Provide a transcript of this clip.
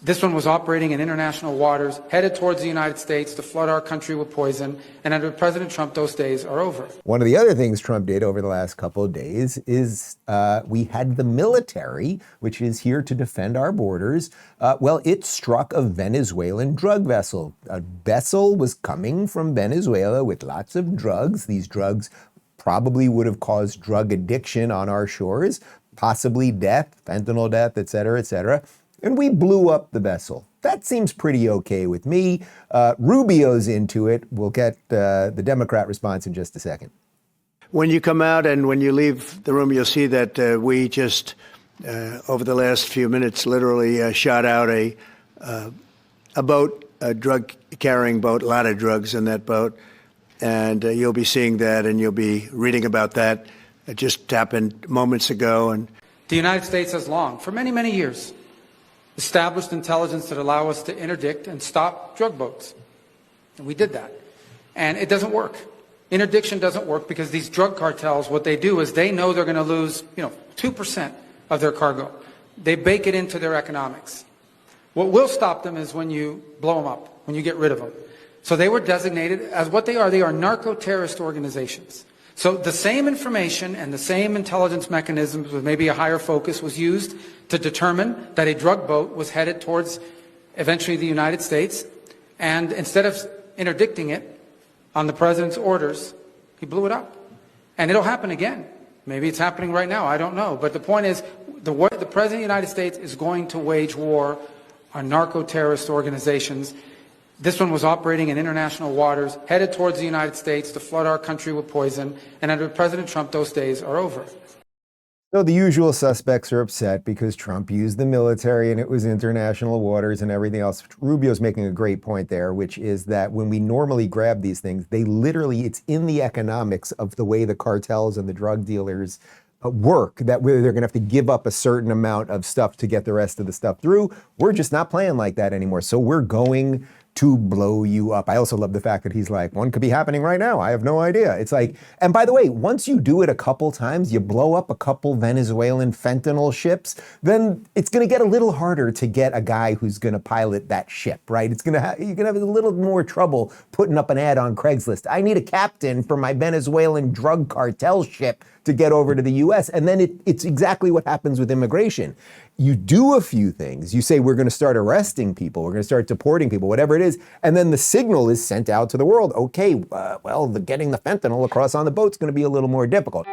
This one was operating in international waters, headed towards the United States to flood our country with poison. And under President Trump, those days are over. One of the other things Trump did over the last couple of days is we had the military, which is here to defend our borders. Well, it struck a Venezuelan drug vessel. A vessel was coming from Venezuela with lots of drugs. These drugs probably would have caused drug addiction on our shores, possibly death, fentanyl death, et cetera, and we blew up the vessel. That seems pretty okay with me. Rubio's into it. We'll get the Democrat response in just a second. When you come out and when you leave the room, you'll see that we just, over the last few minutes, literally shot out a boat, a drug-carrying boat, a lot of drugs in that boat. And you'll be seeing that and you'll be reading about that. It just happened moments ago. And the United States has long, for many, many years, established intelligence that allow us to interdict and stop drug boats. And we did that. And it doesn't work. Interdiction doesn't work because these drug cartels, what they do is they know they're going to lose, 2% of their cargo. They bake it into their economics. What will stop them is when you blow them up, when you get rid of them. So they were designated as what they are. They are narco-terrorist organizations. So the same information and the same intelligence mechanisms with maybe a higher focus was used to determine that a drug boat was headed towards eventually the United States. And instead of interdicting it on the president's orders, he blew it up. And it'll happen again. Maybe it's happening right now. I don't know. But the point is, the president of the United States is going to wage war on narco-terrorist organizations. This one was operating in international waters, headed towards the United States to flood our country with poison. And under President Trump, those days are over. So the usual suspects are upset because Trump used the military and it was international waters and everything else. Rubio's making a great point there, which is that when we normally grab these things, they literally, it's in the economics of the way the cartels and the drug dealers work, that they're going to have to give up a certain amount of stuff to get the rest of the stuff through. We're just not playing like that anymore. So we're going to blow you up. I also love the fact that he's like, one could be happening right now. I have no idea. It's like, and by the way, once you do it a couple times, you blow up a couple Venezuelan fentanyl ships, then it's going to get a little harder to get a guy who's going to pilot that ship, right? You're going to have a little more trouble putting up an ad on Craigslist. I need a captain for my Venezuelan drug cartel ship to get over to the US. And then it's exactly what happens with immigration. You do a few things. You say, we're going to start arresting people. We're going to start deporting people, whatever it is. And then the signal is sent out to the world. Okay, getting the fentanyl across on the boat is going to be a little more difficult.